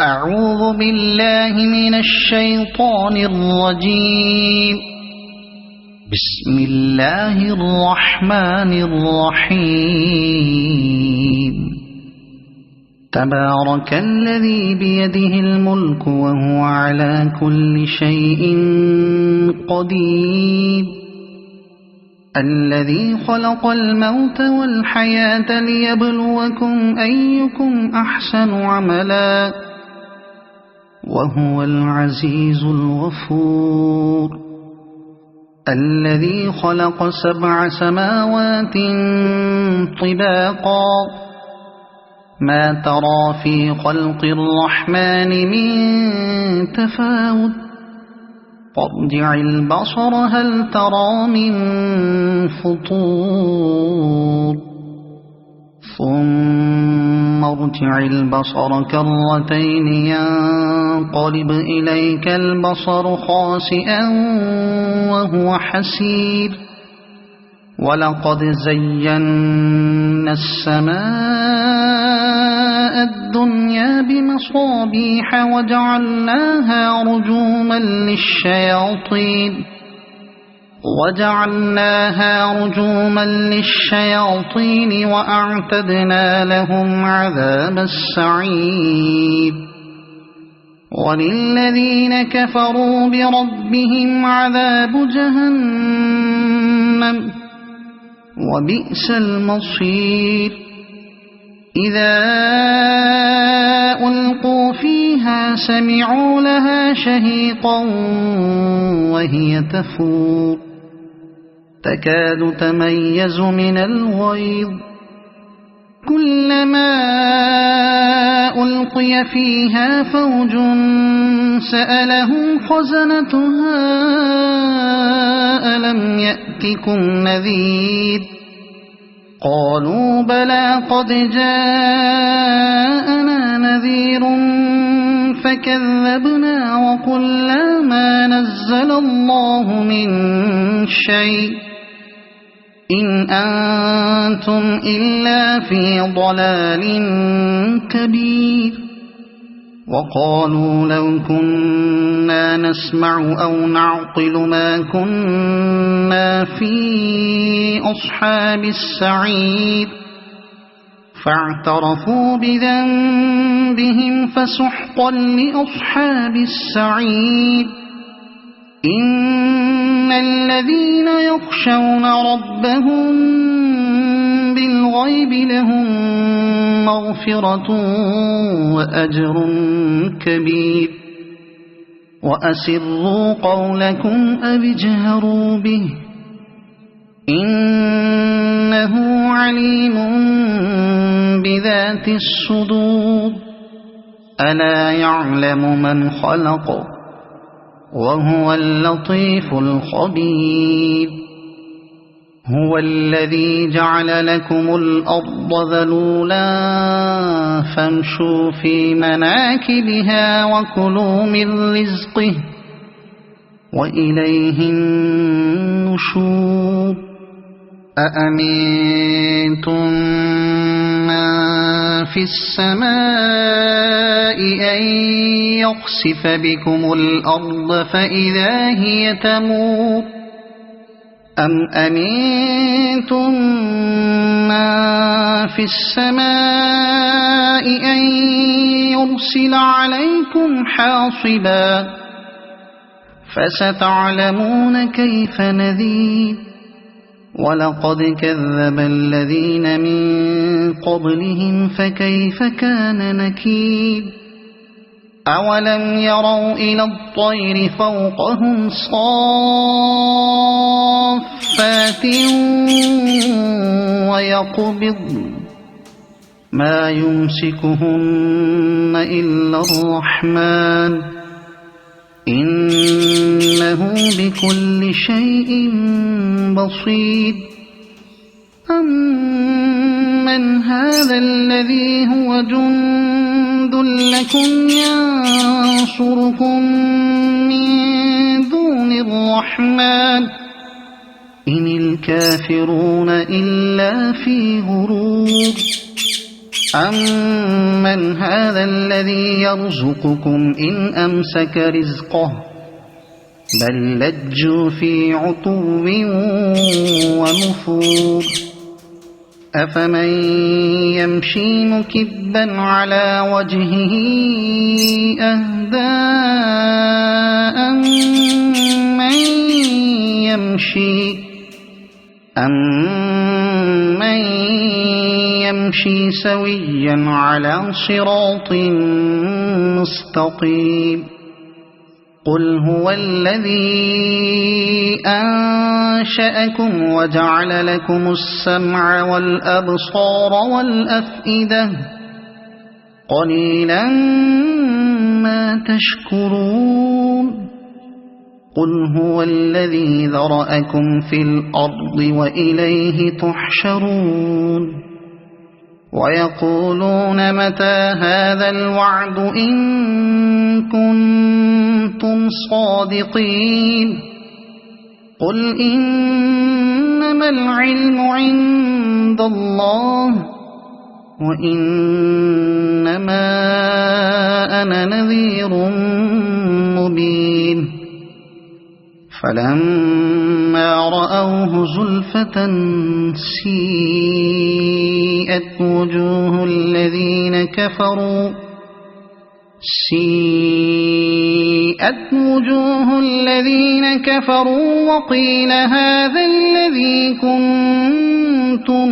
أعوذ بالله من الشيطان الرجيم. بسم الله الرحمن الرحيم. تبارك الذي بيده الملك وهو على كل شيء قدير. الذي خلق الموت والحياة ليبلوكم أيكم أحسن عملا وهو العزيز الغفور. الذي خلق 7 سماوات طباقا ما ترى في خلق الرحمن من تفاوت فارجع البصر هل ترى من فطور ثم ارجع البصر كرتين ينقلب إليك البصر خاسئا وهو حسير. ولقد زينا السماء الدنيا بمصابيح وجعلناها رجوما للشياطين وأعتدنا لهم عذاب السعير. وللذين كفروا بربهم عذاب جهنم وبئس المصير. إذا ألقوا فيها سمعوا لها شهيقا وهي تفور تكاد تميز من الغيظ. كلما ألقي فيها فوج سألهم خزنتها ألم يأتكم نذير قالوا بلى قد جاءنا نذير فكذبنا وقلنا ما نزل الله من شيء إن أنتم إلا في ضلال كبير. وقالوا لو كنا نسمع أو نعقل ما كنا في أصحاب السعير فاعترفوا بذنبهم فسحقا لأصحاب السعير. إن الذين يخشون ربهم بالغيب لهم مغفرة وأجر كبير. وأسروا قولكم أو اجهروا به إنه عليم بذات الصدور. ألا يعلم من خلق وهو اللطيف الخبير. هو الذي جعل لكم الأرض ذلولا فامشوا في مناكبها وكلوا من رزقه وإليه النشور. أأمنتم من في السماء أن يخسف بكم الأرض فإذا هي تمور أم أمنتم من في السماء أن يرسل عليكم حاصبا فستعلمون كيف نذير. ولقد كذب الذين من قبلهم فكيف كان نكير. أولم يروا إلى الطير فوقهم صافات ويقبضن ما يمسكهن إلا الرحمن إنه بكل شيء بصير. أمن هذا الذي هو جند لكم ينصركم من دون الرحمن إن الكافرون إلا في غرور. أَمَّنْ هَذَا الَّذِي يَرْزُقُكُمْ إِنْ أَمْسَكَ رِزْقَهُ بَل لَّجُّوا فِي عُتُوٍّ وَنُفُورٍ أَفَمَن يَمْشِي مُكِبًّا عَلَى وَجْهِهِ أَهْدَىٰ أَمَّن يَمْشِي سَوِيًّا عَلَى صِرَاطٍ مُّسْتَقِيمٍ قُلْ هُوَ الَّذِي أَنشَأَكُمْ وَجَعَلَ لَكُمُ السَّمْعَ وَالْأَبْصَارَ وَالْأَفْئِدَةَ قَلِيلًا مَّا تَشْكُرُونَ قُلْ هُوَ الَّذِي ذَرَأَكُمْ فِي الْأَرْضِ وَإِلَيْهِ تُحْشَرُونَ وَيَقُولُونَ مَتَىٰ هَٰذَا الْوَعْدُ إِن كُنتُمْ صَادِقِينَ قُلْ إِنَّمَا الْعِلْمُ عِندَ اللَّهِ وَإِنَّمَا أَنَا نَذِيرٌ مُّبِينٌ فَلَمَّا رَأَوْهُ زُلْفَةً سِيئَتْ وُجُوهُ الَّذِينَ كَفَرُوا وَقِيلَ هَٰذَا الَّذِي كُنتُم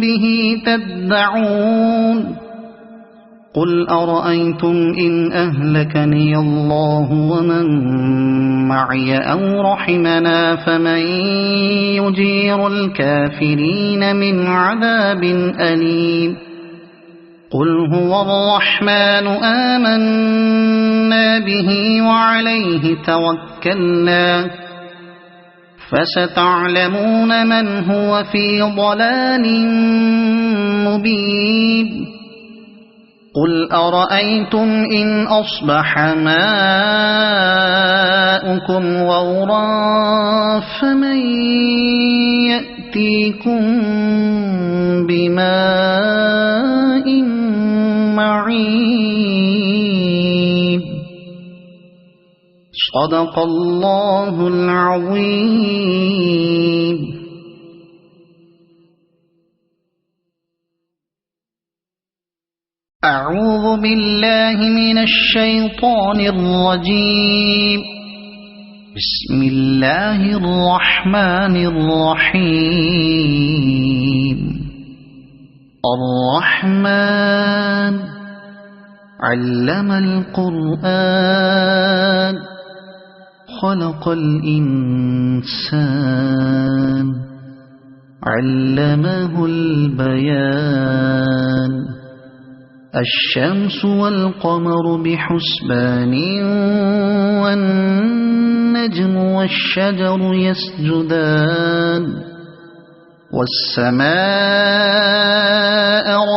بِهِ تَدَّعُونَ قُلْ أَرَأَيْتُمْ إِنْ أَهْلَكَنِيَ اللَّهُ وَمَن مَّعِيَ أَوْ رَحِمَنَا فَمَن يُجِيرُ الْكَافِرِينَ مِنْ عَذَابٍ أَلِيمٍ قُلْ هُوَ الرَّحْمَٰنُ آمَنَّا بِهِ وَعَلَيْهِ تَوَكَّلْنَا فَسَتَعْلَمُونَ مَنْ هُوَ فِي ضَلَالٍ مُّبِينٍ قُلْ أَرَأَيْتُمْ إِنْ أَصْبَحَ مَاؤُكُمْ غَوْرًا فَمَن يَأْتِيكُم بِمَاءٍ مَّعِينٍ صَدَقَ اللَّهُ الْعَظِيمُ. أعوذ بالله من الشيطان الرجيم. بسم الله الرحمن الرحيم. الرحمن علم القرآن خلق الإنسان علمه البيان الشمس والقمر بحسبان والنجم والشجر يسجدان والسماء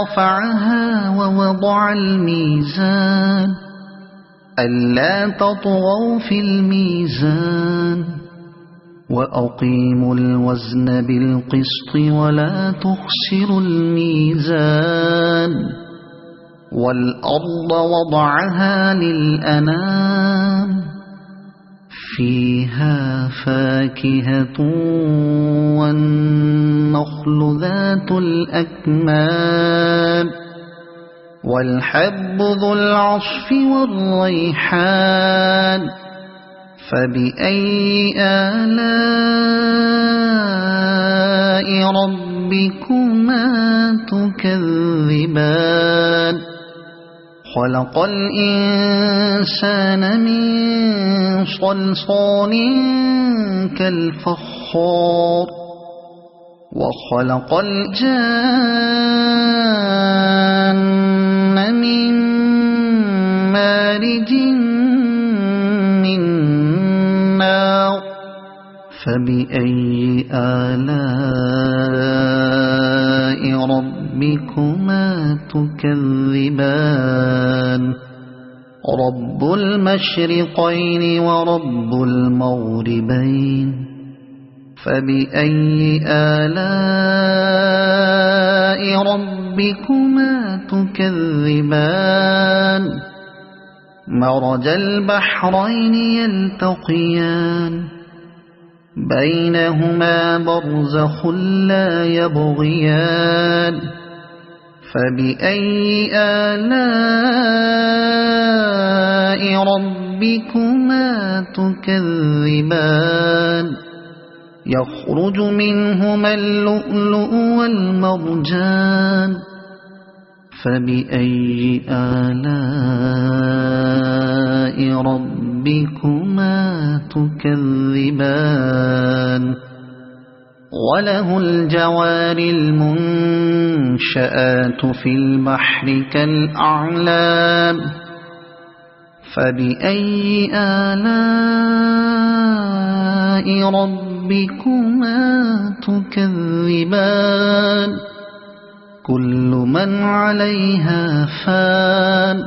رفعها ووضع الميزان ألا تطغوا في الميزان وأقيموا الوزن بالقسط ولا تخسروا الميزان والأرض وضعها للأنام فيها فاكهة والنخل ذات الأكمام والحب ذو العصف والريحان فبأي آلاء ربكما تكذبان خلق الإنسان من صلصال كالفخار وخلق الجان من مارج من نار فبأي آلاء ربكما تكذبان رب المشرقين ورب المغربين فبأي آلاء ربكما تكذبان مرج البحرين يلتقيان بينهما برزخ لا يبغيان فبأي آلاء ربكما تكذبان يخرج منهما اللؤلؤ والمرجان فبأي آلاء ربكما تكذبان وله الجوار المنشآت في البحر كالأعلام فبأي آلاء ربكما تكذبان كل من عليها فان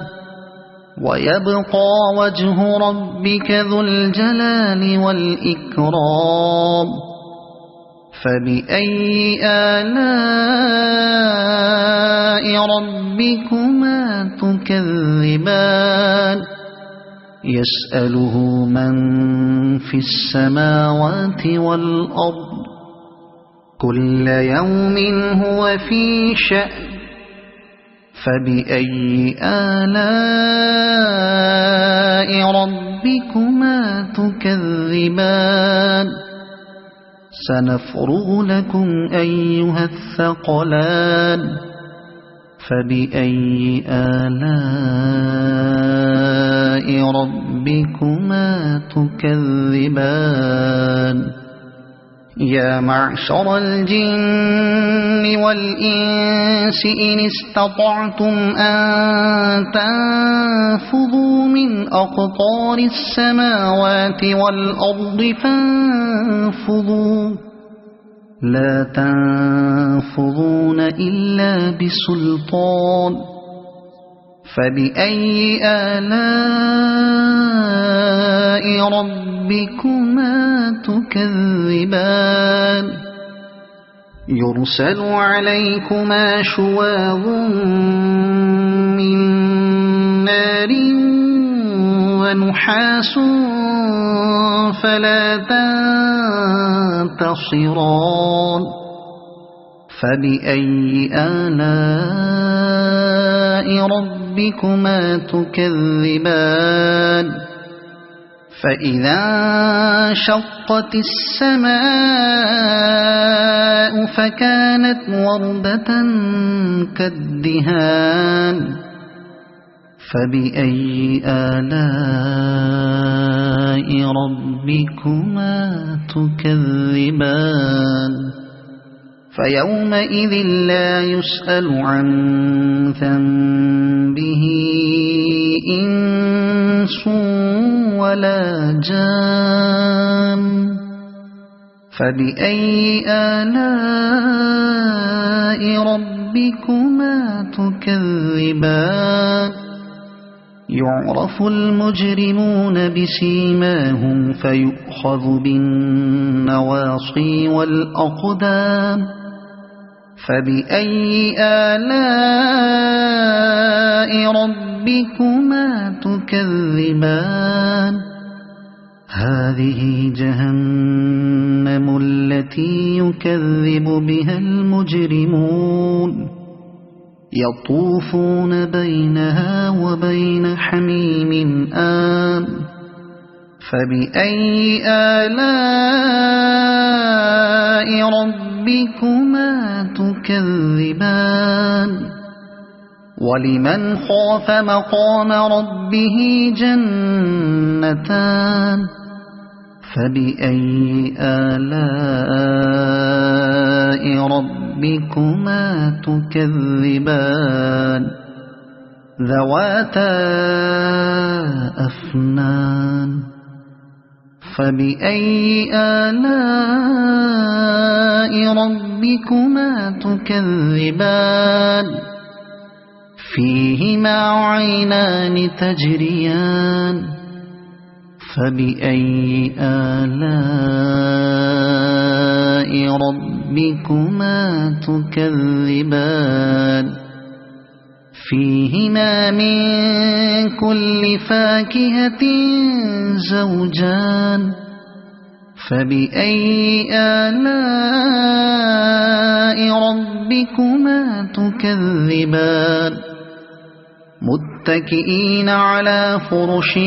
ويبقى وجه ربك ذو الجلال والإكرام فبأي آلاء ربكما تكذبان يسأله من في السماوات والأرض كل يوم هو في شأن فبأي آلاء ربكما تكذبان سنفرغ لكم أيها الثقلان فبأي آلاء ربكما تكذبان يا معشر الجن والإنس إن استطعتم أن تنفذوا من أقطار السماوات والأرض فانفذوا لا تنفذون إلا بسلطان فبأي آلاء ربكما تكذبان يرسل عليكما شواظ من نار ونحاس فلا تنتصران فبأي آلاء ربكما تكذبان فإذا انشقت السماء فكانت وردة كالدهان فبأي آلاء ربكما تكذبان فيومئذ لا يسأل عن ذنبه إنس ولا جان فبأي آلاء ربكما تكذبان يعرف المجرمون بسيماهم فيؤخذ بالنواصي والأقدام فبأي آلاء ربكما تكذبان هذه جهنم التي يكذب بها المجرمون يطوفون بينها وبين حميم آن فبأي آلاء ربكما تكذبان ولمن خاف مقام ربه جنتان فبأي آلاء ربكما تكذبان ذواتا أفنان فبأي آلاء ربكما تكذبان فيهما عينان تجريان فبأي آلاء ربكما تكذبان فيهما من كل فاكهة زوجان فبأي آلاء ربكما تكذبان متكئين على فرش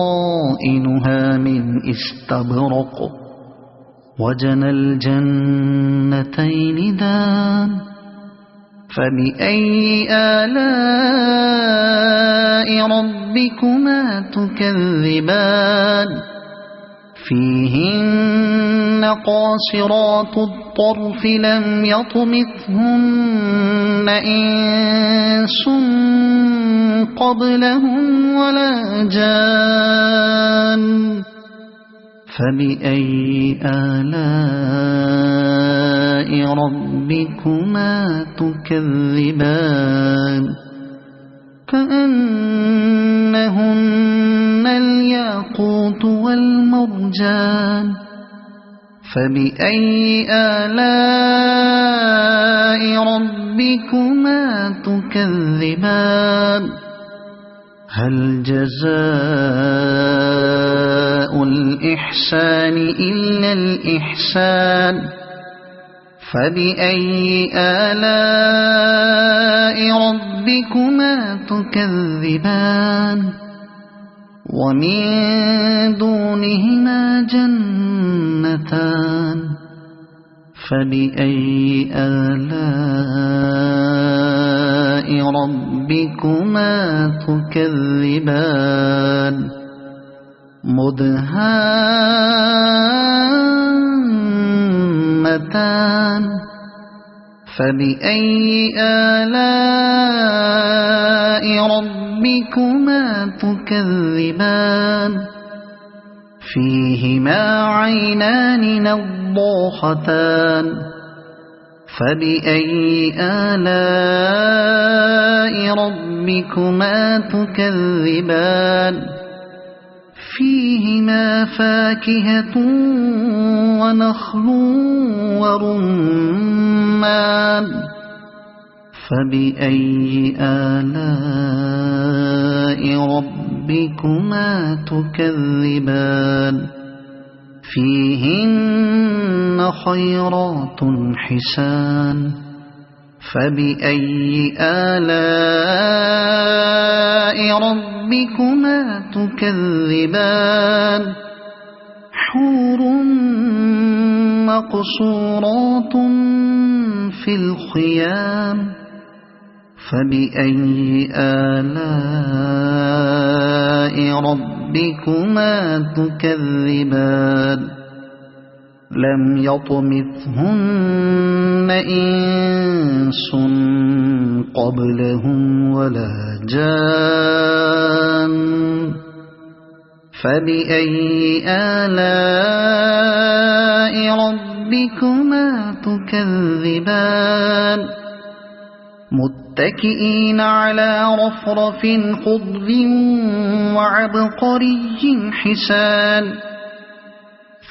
بطائنها من استبرق وجنى الجنتين دان فبأي آلاء ربكما تكذبان فيهن قاصرات الطرف لم يطمثهن إنس قبلهم ولا جان فبأي آلاء ربكما تكذبان كأنهن الياقوت والمرجان فبأي آلاء ربكما تكذبان هل جزاء الإحسان إلا الإحسان فبأي آلاء ربكما تكذبان ومن دونهما جنتان فبأي آلاء ربكما تكذبان مدهامتان فبأي آلاء ربكما تكذبان فيهما عينان نضاختان فبأي آلاء ربكما تكذبان فيهما فاكهة ونخل ورمان فبأي آلاء ربكما تكذبان فيهن خيرات حسان فبأي آلاء ربكما تكذبان حور مقصورات في الخيام فبأي آلاء ربكما تكذبان لم يطمثهن إنس قبلهم ولا جان فبأي آلاء ربكما تكذبان متكئين على رفرف خضر وعبقري حسان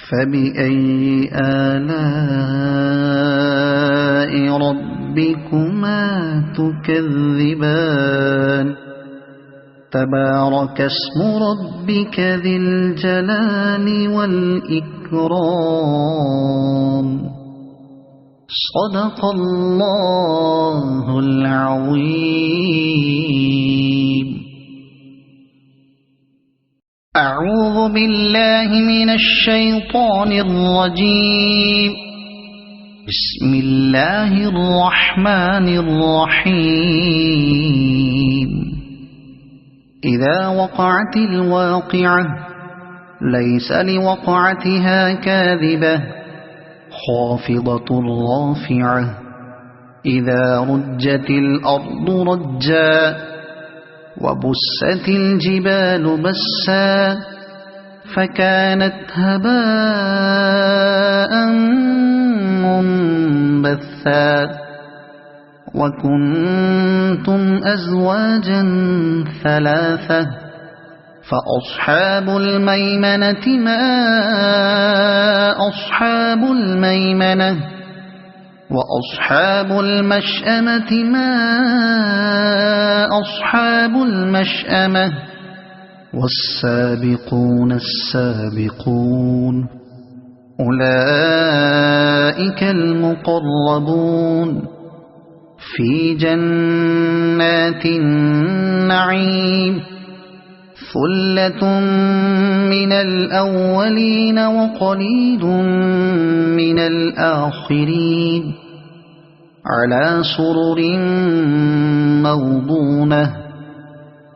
فبأي آلاء ربكما تكذبان تبارك اسم ربك ذي الجلال والإكرام صدق الله العظيم أعوذ بالله من الشيطان الرجيم بسم الله الرحمن الرحيم إذا وقعت الواقعة ليس لوقعتها كاذبة خافضة رافعة إذا رجت الأرض رجا وبست الجبال بسا فكانت هباء منبثا وكنتم أزواجا ثلاثة فأصحاب الميمنة ما أصحاب الميمنة وأصحاب المشأمة ما أصحاب المشأمة والسابقون السابقون أولئك المقربون في جنات النعيم ثلة من الأولين وقليل من الآخرين على سرر موضونة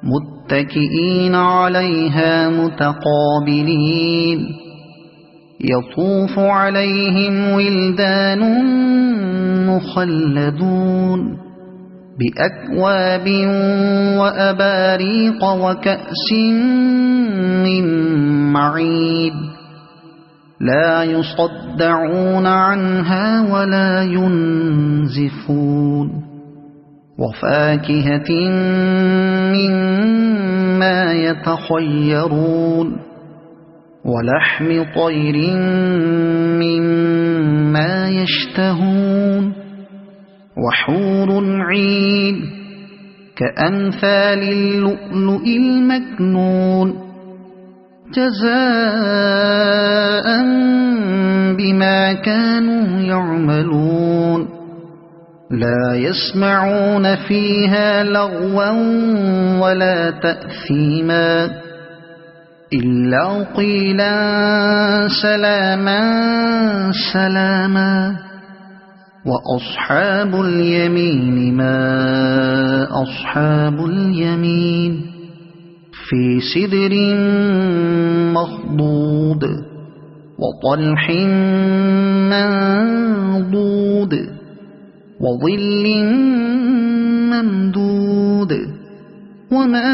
متكئين عليها متقابلين يطوف عليهم ولدان مخلدون بأكواب وأباريق وكأس من معين لا يصدعون عنها ولا ينزفون وفاكهة مما يتخيرون ولحم طير مما يشتهون وحور عين كأمثال اللؤلؤ المكنون جزاء بما كانوا يعملون لا يسمعون فيها لغوا ولا تأثيما إلا قيلا سلاما سلاما وأصحاب اليمين ما أصحاب اليمين في سدر مخضود وطلح منضود وظل ممدود وماء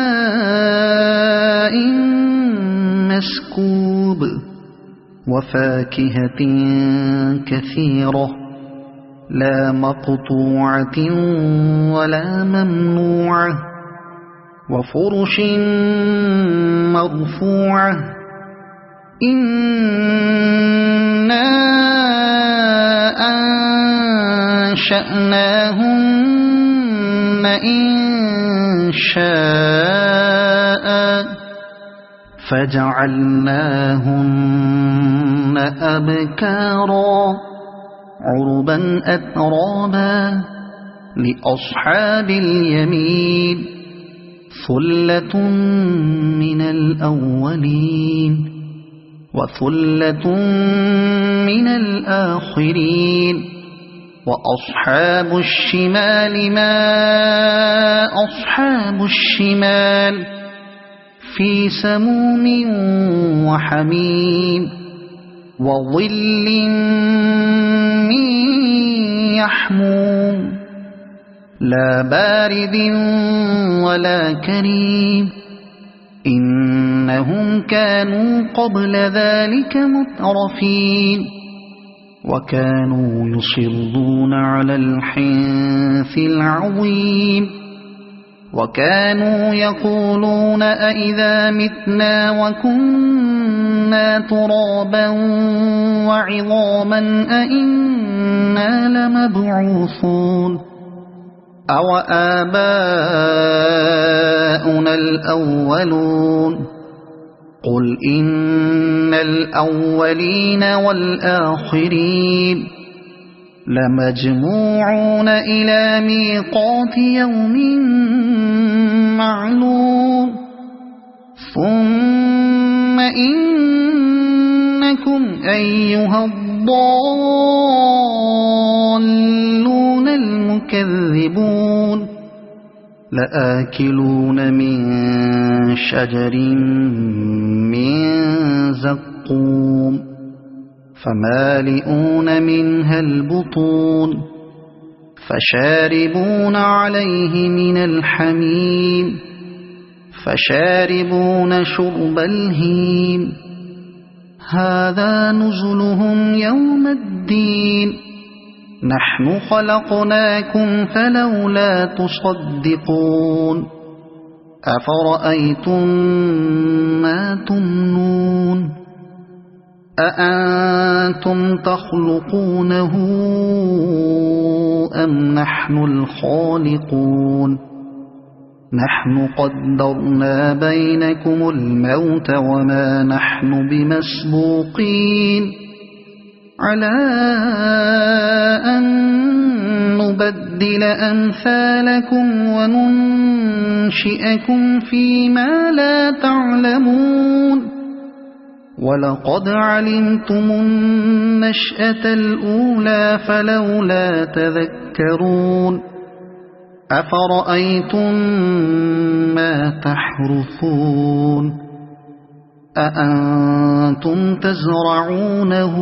مسكوب وفاكهة كثيرة لا مقطوعة ولا ممنوعة وفرش مرفوعة إنا أنشأناهن إنشاء فجعلناهن أبكارا عربا أترابا لأصحاب اليمين ثلة من الأولين وثلة من الآخرين وأصحاب الشمال ما أصحاب الشمال في سموم وحميم وظل من يحموم لا بارد ولا كريم إنهم كانوا قبل ذلك مترفين وكانوا يصرون على الحنث العظيم وكانوا يقولون أئذا متنا وكنا ترابا وعظاما أئنا لمبعوثون أو آباؤنا الأولون قل إن الأولين والآخرين لمجموعون إلى ميقات يوم معلوم ثم إنكم أيها الضالون المكذبون لآكلون من شجر من زقوم فمالئون منها البطون فشاربون عليه من الحميم فشاربون شرب الهيم هذا نزلهم يوم الدين نحن خلقناكم فلولا تصدقون أفرأيتم ما تمنون أأنتم تخلقونه أم نحن الخالقون نحن قدرنا بينكم الموت وما نحن بمسبوقين على أن نبدل أمثالكم وننشئكم فيما لا تعلمون ولقد علمتم النشأة الأولى فلولا تذكرون أفرأيتم ما تحرثون أأنتم تزرعونه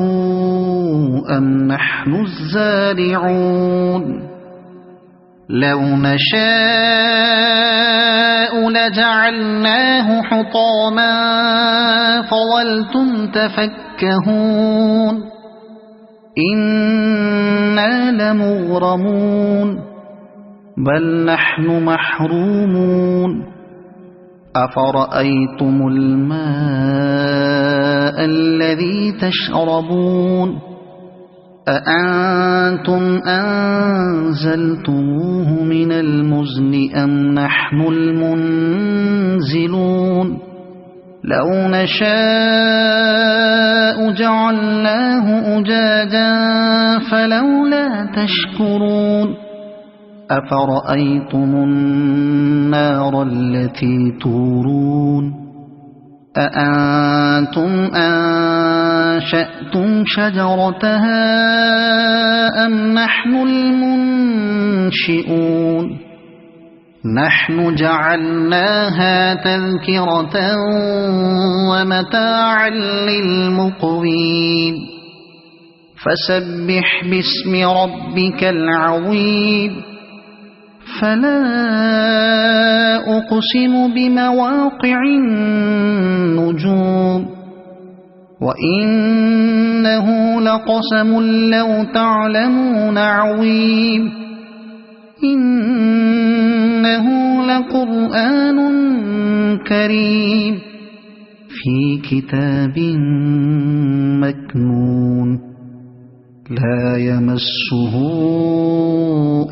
أم نحن الزارعون لو نشاء لجعلناه حطاما فظلتم تفكهون إنا لمغرمون بل نحن محرومون أفرأيتم الماء الذي تشربون أأنتم أنزلتموه من المزن أم نحن المنزلون لو نشاء جعلناه أجاجا فلولا تشكرون أفرأيتم النار التي تورون أأنتم أنشأتم شجرتها أم نحن المنشئون نحن جعلناها تذكرة ومتاعا للمقوين فسبح باسم ربك العظيم فلا أقسم بمواقع النجوم وإنه لقسم لو تعلمون عظيم إنه لقرآن كريم في كتاب مكنون لا يمسه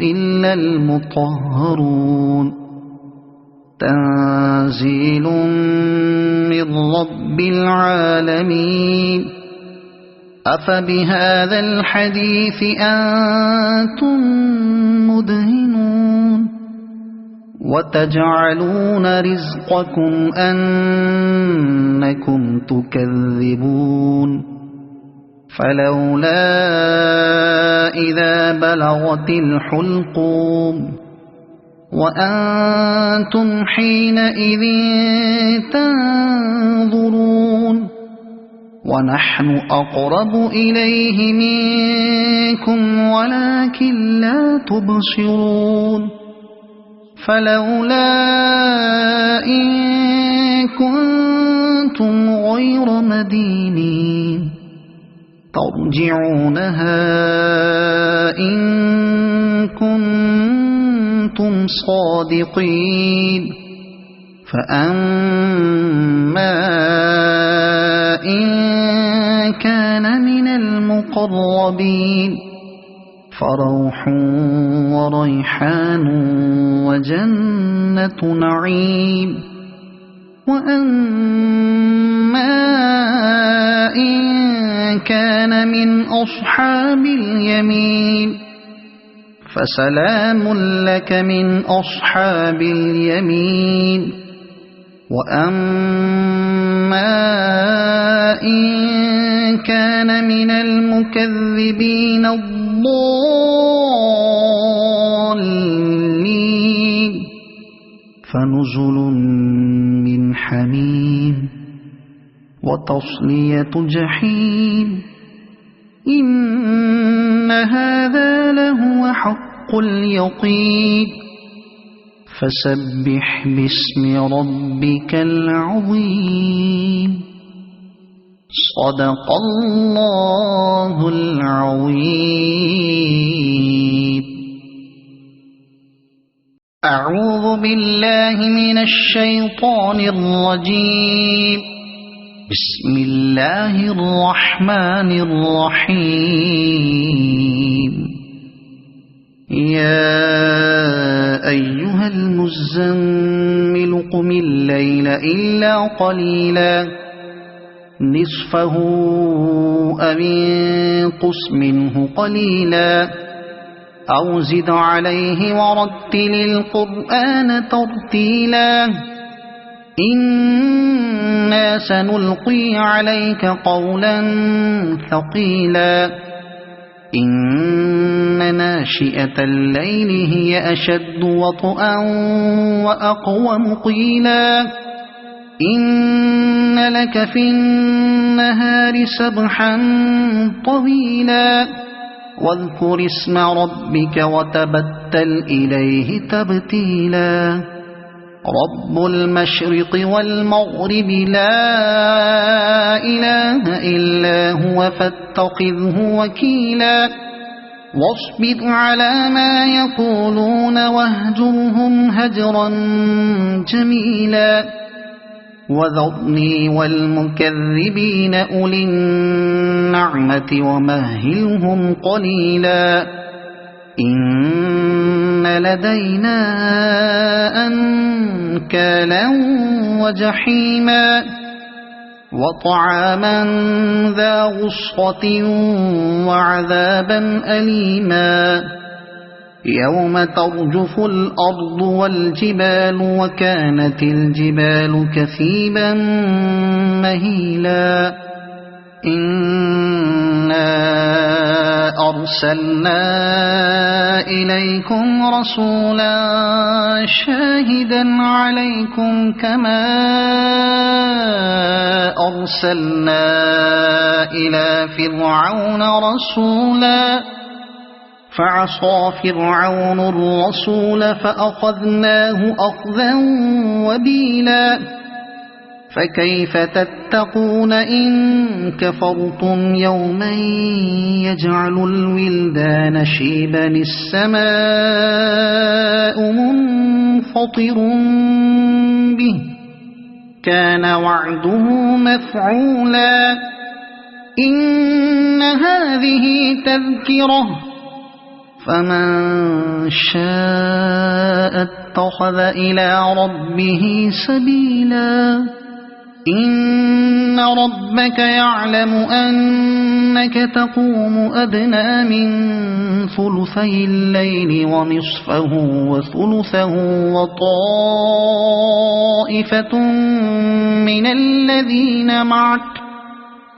إلا المطهرون تنزيل من رب العالمين أفبهذا الحديث أنتم مدهنون وتجعلون رزقكم أنكم تكذبون فلولا إذا بلغت الحلقوم وأنتم حينئذ تنظرون ونحن أقرب إليه منكم ولكن لا تبصرون فلولا إن كنتم غير مدينين ترجعونها إن كنتم صادقين فأما إن كان من المقربين فروح وريحان وجنة نعيم وأما إن كان من أصحاب اليمين فسلام لك من أصحاب اليمين وأما إن كان من المكذبين الضالين فنزل من حميم وتصلية جحيم إن هذا لهو حق اليقين فسبح باسم ربك العظيم صدق الله العظيم أعوذ بالله من الشيطان الرجيم بسم الله الرحمن الرحيم يا أيها المزمل قم الليل إلا قليلا نصفه أو انقص منه قليلا أو زد عليه ورتل القرآن ترتيلا إنا سنلقي عليك قولا ثقيلا إن ناشئة الليل هي أشد وطئا وأقوم قيلا إن لك في النهار سبحا طويلا واذكر اسم ربك وتبتل إليه تبتيلا رب المشرق والمغرب لا إله إلا هو فاتخذه وكيلا واصبر على ما يقولون واهجرهم هجرا جميلا وذرني والمكذبين أولي النعمة ومهلهم قليلا إن لدينا أنكالا وجحيما وطعاما ذا غصة وعذابا أليما يوم ترجف الأرض والجبال وكانت الجبال كثيبا مهيلا إنا أرسلنا إليكم رسولا شاهدا عليكم كما أرسلنا إلى فرعون رسولا فعصى فرعون الرسول فأخذناه أخذا وبيلا فكيف تتقون إن كفرتم يوما يجعل الولدان شيبا السماء منفطر به كان وعده مفعولا إن هذه تذكرة فمن شاء اتخذ إلى ربه سبيلا إن ربك يعلم أنك تقوم أدنى من ثلثي الليل ونصفه وثلثه وطائفة من الذين معك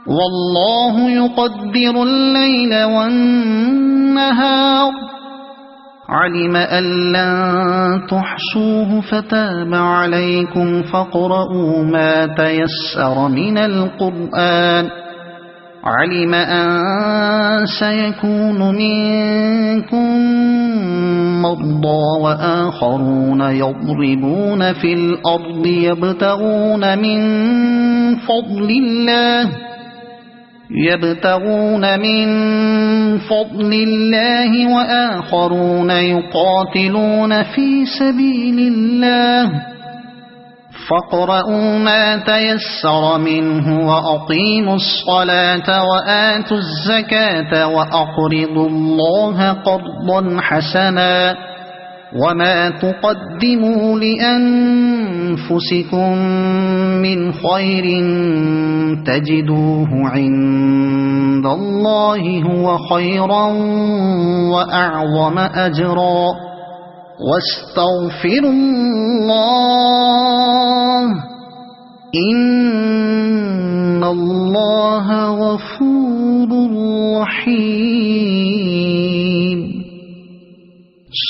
والله يقدر الليل والنهار علم أن لن تحصوه فتاب عليكم فاقرؤوا ما تيسر من القرآن علم أن سيكون منكم مرضى وآخرون يضربون في الأرض يبتغون من فضل الله وآخرون يقاتلون في سبيل الله فاقرؤوا ما تيسر منه وأقيموا الصلاة وآتوا الزكاة وأقرضوا الله قرضا حسنا وما تقدموا لأنفسكم من خير تجدوه عند الله هو خيرا وأعظم أجرا واستغفروا الله إن الله غفور رحيم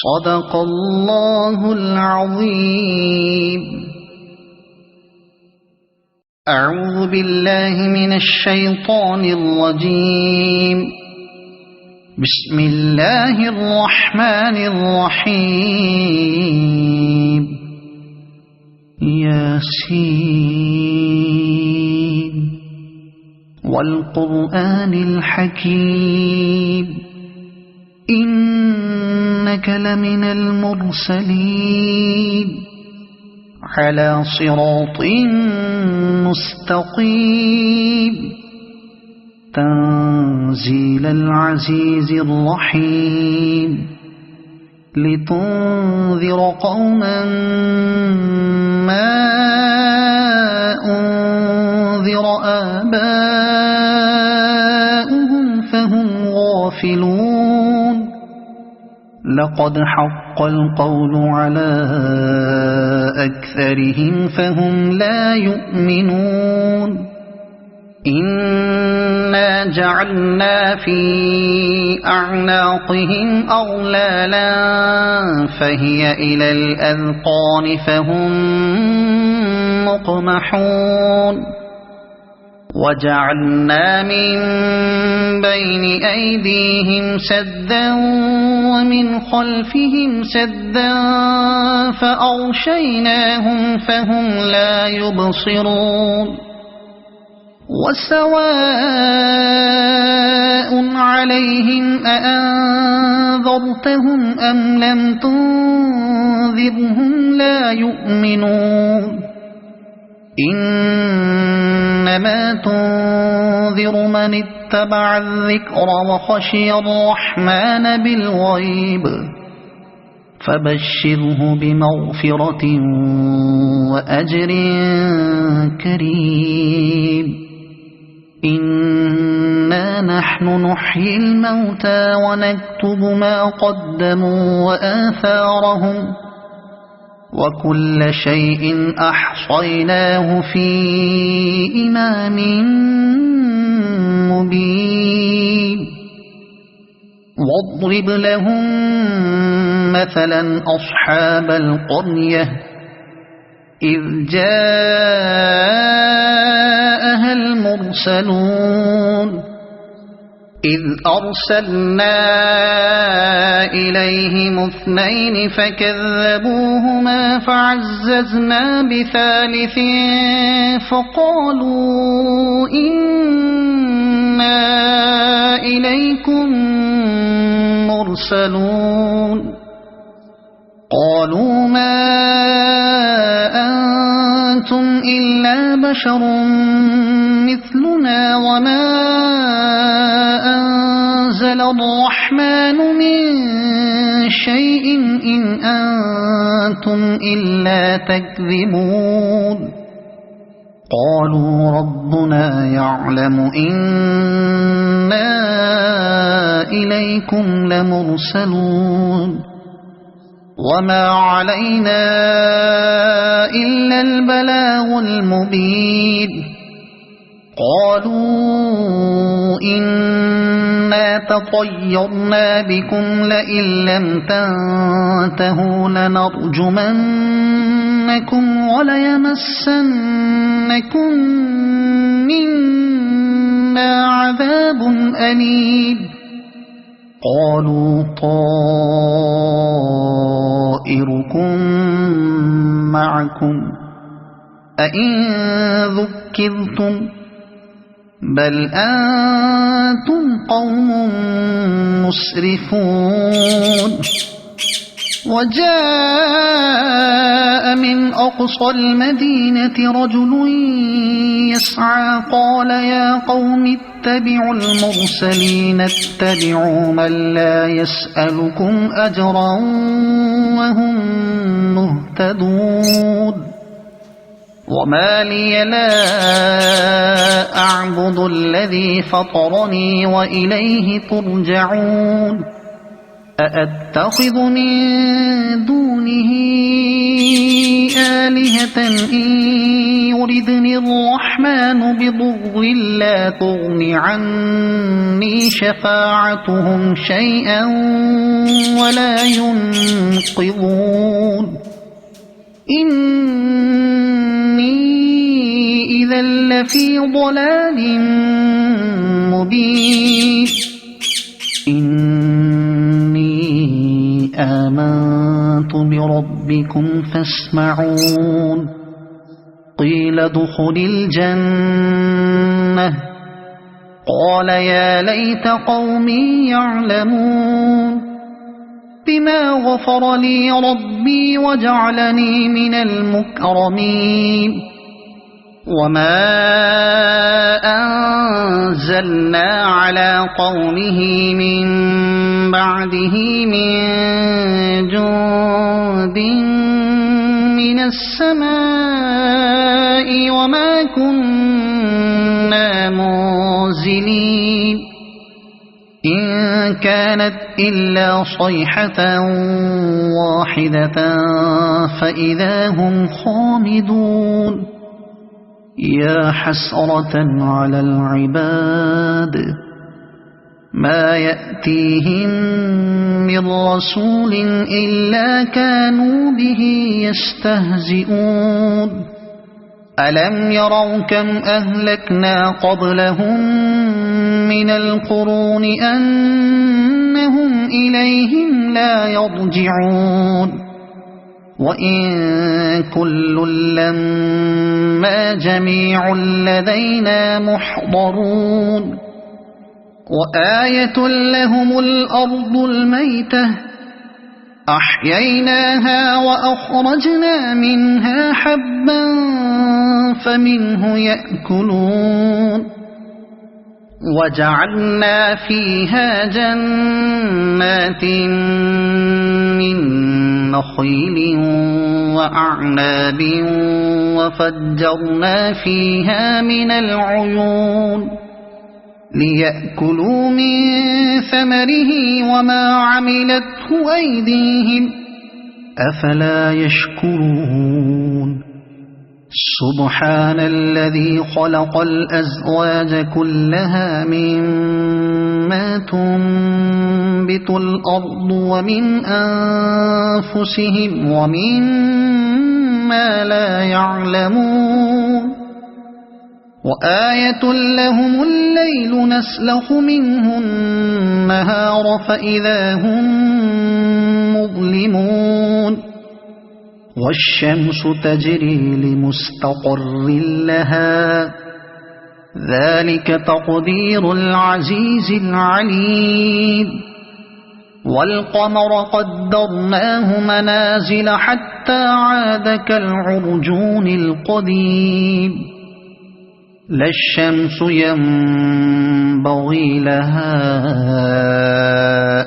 صدق الله العظيم. أعوذ بالله من الشيطان الرجيم. بسم الله الرحمن الرحيم. ياسين والقرآن الحكيم إنك لمن المرسلين على صراط مستقيم تنزيل العزيز الرحيم لتنذر قوما ما أنذر آباؤهم فهم غافلون لقد حق القول على أكثرهم فهم لا يؤمنون إنا جعلنا في أعناقهم أغلالا فهي إلى الأذقان فهم مقمحون وجعلنا من بين أيديهم سدا ومن خلفهم سدا فأغشيناهم فهم لا يبصرون وسواء عليهم أأنذرتهم أم لم تنذرهم لا يؤمنون إنما تنذر من اتبع الذكر وخشي الرحمن بالغيب فبشره بمغفرة وأجر كريم إنا نحن نحيي الموتى ونكتب ما قدموا وآثارهم وكل شيء أحصيناه في إمام مبين واضرب لهم مثلا أصحاب القرية إذ جاءها المرسلون إذ أرسلنا إليهم اثنين فكذبوهما فعززنا بثالث فقالوا إنا إليكم مرسلون قالوا ما أنتم إلا بشر مثلنا وما أنزل الرحمن من شيء إن أنتم إلا تكذبون قالوا ربنا يعلم إنا إليكم لمرسلون وما علينا إلا البلاغ المبين قالوا إنا تطيرنا بكم لئن لم تنتهوا لنرجمنكم وليمسنكم منا عذاب أليم قالوا طائركم معكم أئن ذكرتم بل أنتم قوم مسرفون وجاء من أقصى المدينة رجل يسعى قال يا قوم اتبعوا المرسلين اتبعوا من لا يسألكم أجرا وهم مهتدون وما لي لا أعبد الذي فطرني وإليه ترجعون أأتخذ من دونه آلهة إن يردني الرحمن بضر لا تغن عني شفاعتهم شيئا ولا ينقذون إني إذا لفي ضلال مبين إني آمنت بربكم فاسمعون قيل ادخل الجنة قال يا ليت قومي يعلمون بما غفر لي ربي وجعلني من المكرمين وما أنزلنا على قومه من بعده من جند من السماء وما كنا منزلين إن كانت إلا صيحة واحدة فإذا هم خامدون يا حسرة على العباد ما يأتيهم من رسول إلا كانوا به يستهزئون ألم يروا كم أهلكنا قبلهم من القرون أنهم إليهم لا يرجعون وإن كل لما جميع لدينا محضرون وآية لهم الأرض الميتة أحييناها وأخرجنا منها حبا فمنه يأكلون وجعلنا فيها جنات من نخيل وأعناب وفجرنا فيها من العيون ليأكلوا من ثمره وما عملته أيديهم أفلا يشكرون سبحان الذي خلق الأزواج كلها مما تنبت الأرض ومن أنفسهم ومما لا يعلمون وآية لهم الليل نسلخ منه النهار فإذا هم مظلمون والشمس تجري لمستقر لها ذلك تقدير العزيز العليم والقمر قدرناه منازل حتى عاد كالعرجون القديم لا الشمس ينبغي لها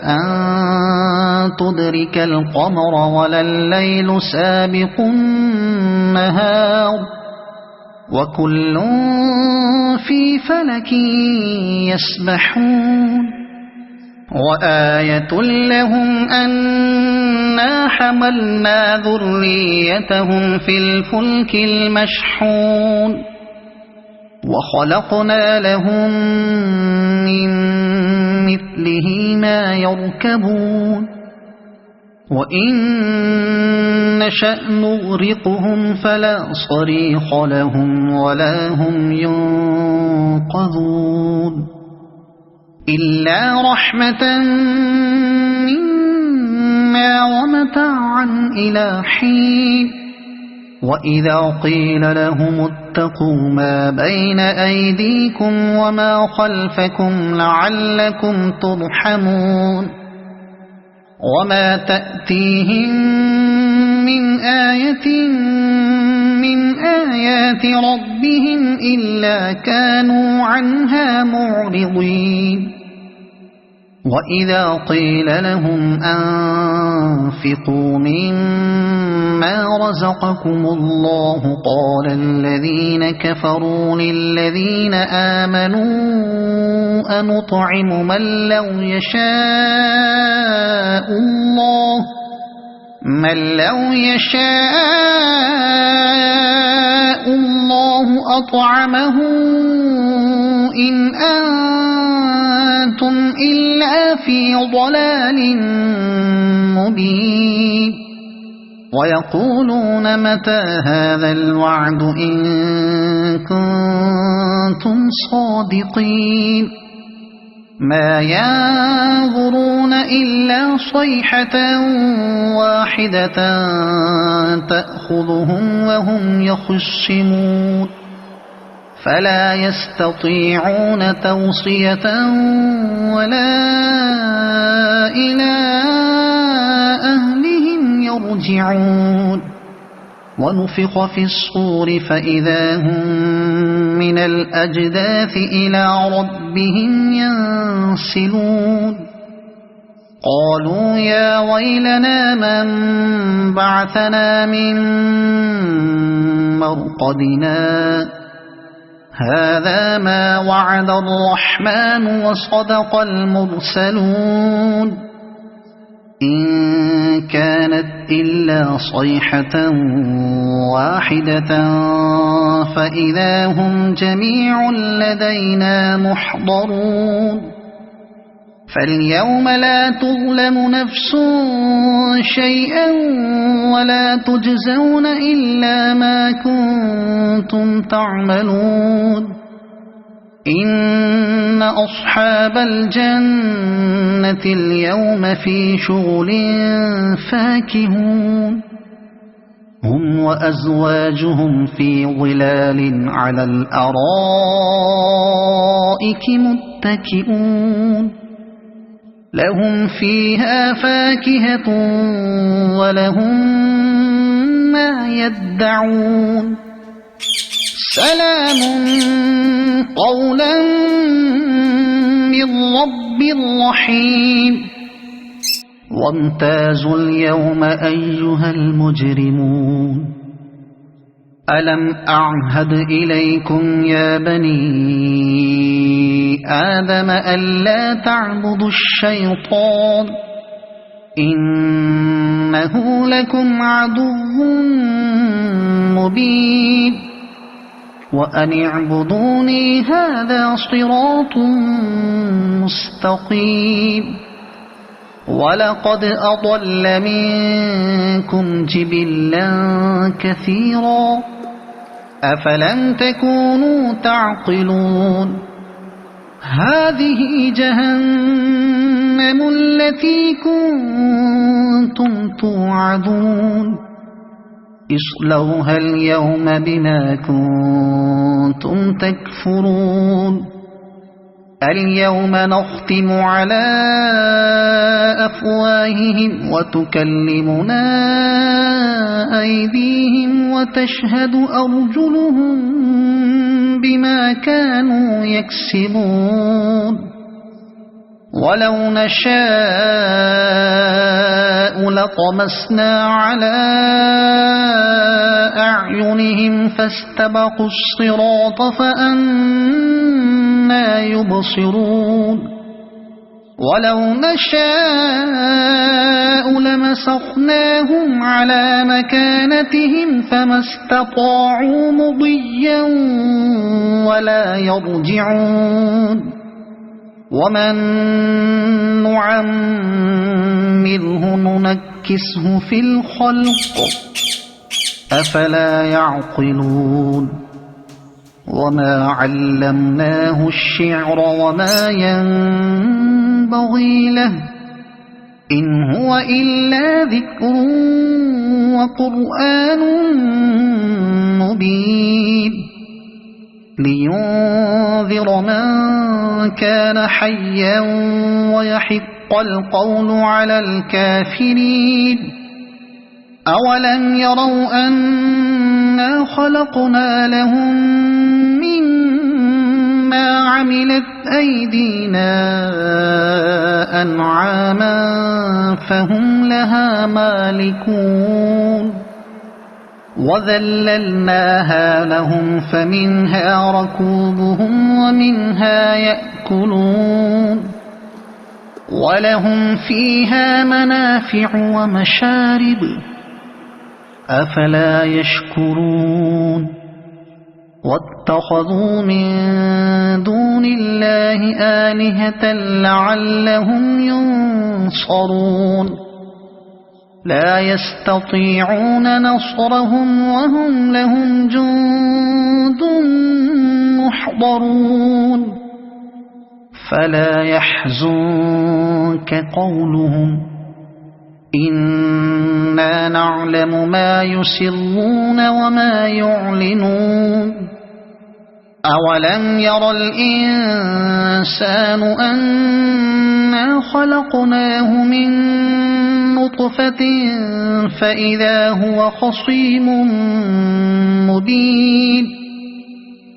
أن تدرك القمر ولا الليل سابق النهار وكل في فلك يسبحون وآية لهم أنا حملنا ذريتهم في الفلك المشحون وخلقنا لهم من مثله ما يركبون وإن نشأ نغرقهم فلا صريخ لهم ولا هم ينقذون إلا رحمة منا ومتاعا إلى حين وإذا قيل لهم اتقوا ما بين أيديكم وما خلفكم لعلكم ترحمون وما تأتيهم من آية من آيات ربهم إلا كانوا عنها معرضين وإذا قيل لهم أنفقوا مما رزقكم الله قال الذين كفروا للذين آمنوا أنطعم من لو يشاء الله أطعمه إن أنتم إلا في ضلال مبين ويقولون متى هذا الوعد إن كنتم صادقين ما ينظرون إلا صيحة واحدة تأخذهم وهم يخصمون فلا يستطيعون توصية ولا إلى يرجعون ونفخ في الصور فإذا هم من الأجداث إلى ربهم ينسلون قالوا يا ويلنا من بعثنا من مرقدنا هذا ما وعد الرحمن وصدق المرسلون إن كانت إلا صيحة واحدة فإذا هم جميع لدينا محضرون فاليوم لا تظلم نفس شيئا ولا تجزون إلا ما كنتم تعملون إن أصحاب الجنة اليوم في شغل فاكهون هم وأزواجهم في ظلال على الأرائك متكئون لهم فيها فاكهة ولهم ما يدعون سلام قولا من رب رحيم وامتازوا اليوم أيها المجرمون ألم أعهد إليكم يا بني آدم ألا تعبدوا الشيطان إنه لكم عدو مبين وأن اعبدوني هذا صراط مستقيم ولقد أضل منكم جبلا كثيرا أفلم تكونوا تعقلون هذه جهنم التي كنتم توعدون اصلوها اليوم بما كنتم تكفرون اليوم نختم على أفواههم وتكلمنا أيديهم وتشهد أرجلهم بما كانوا يكسبون ولو نشاء لطمسنا على أعينهم فاستبقوا الصراط فأنى يبصرون ولو نشاء لمسخناهم على مكانتهم فما استطاعوا مضيا ولا يرجعون ومن نعمره ننكسه في الخلق أفلا يعقلون وما علمناه الشعر وما ينبغي له إن هو إلا ذكر وقرآن مبين لينذر من كان حيا ويحق القول على الكافرين أولم يروا أنا خلقنا لهم مما عملت أيدينا أنعاما فهم لها مالكون وذللناها لهم فمنها ركوبهم ومنها يأكلون ولهم فيها منافع ومشارب أفلا يشكرون واتخذوا من دون الله آلهة لعلهم ينصرون لا يستطيعون نصرهم وهم لهم جند محضرون فلا يحزنك قولهم إنا نعلم ما يسرون وما يعلنون أولم ير الإنسان أنا خلقناه من نطفة فإذا هو خصيم مبين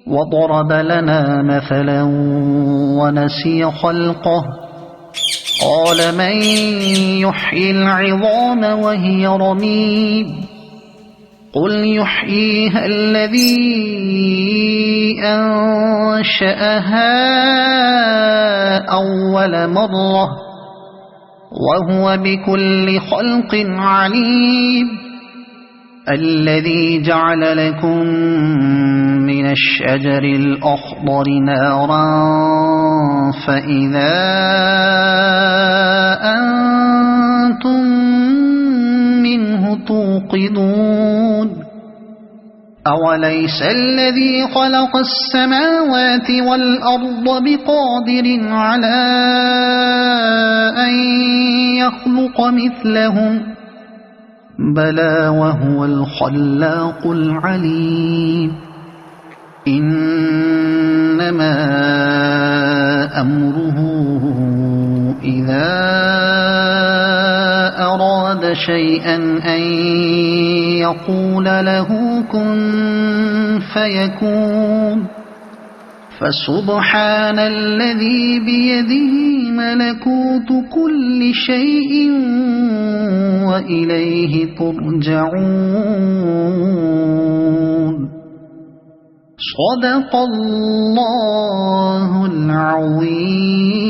وضرب لنا مثلا ونسي خلقه قال من يحيي العظام وهي رميم قل يحييها الذي أنشأها أول مرة وهو بكل خلق عليم الذي جعل لكم من الشجر الأخضر نارا فإذا أنتم منه توقدون أوليس الذي خلق السماوات والأرض بقادر على أن يخلق مثلهم بلى وهو الخلاق العليم إنما أمره إذا أراد شيئا أن يقول له كن فيكون فسبحان الذي بيده ملكوت كل شيء وإليه ترجعون صدق الله العظيم.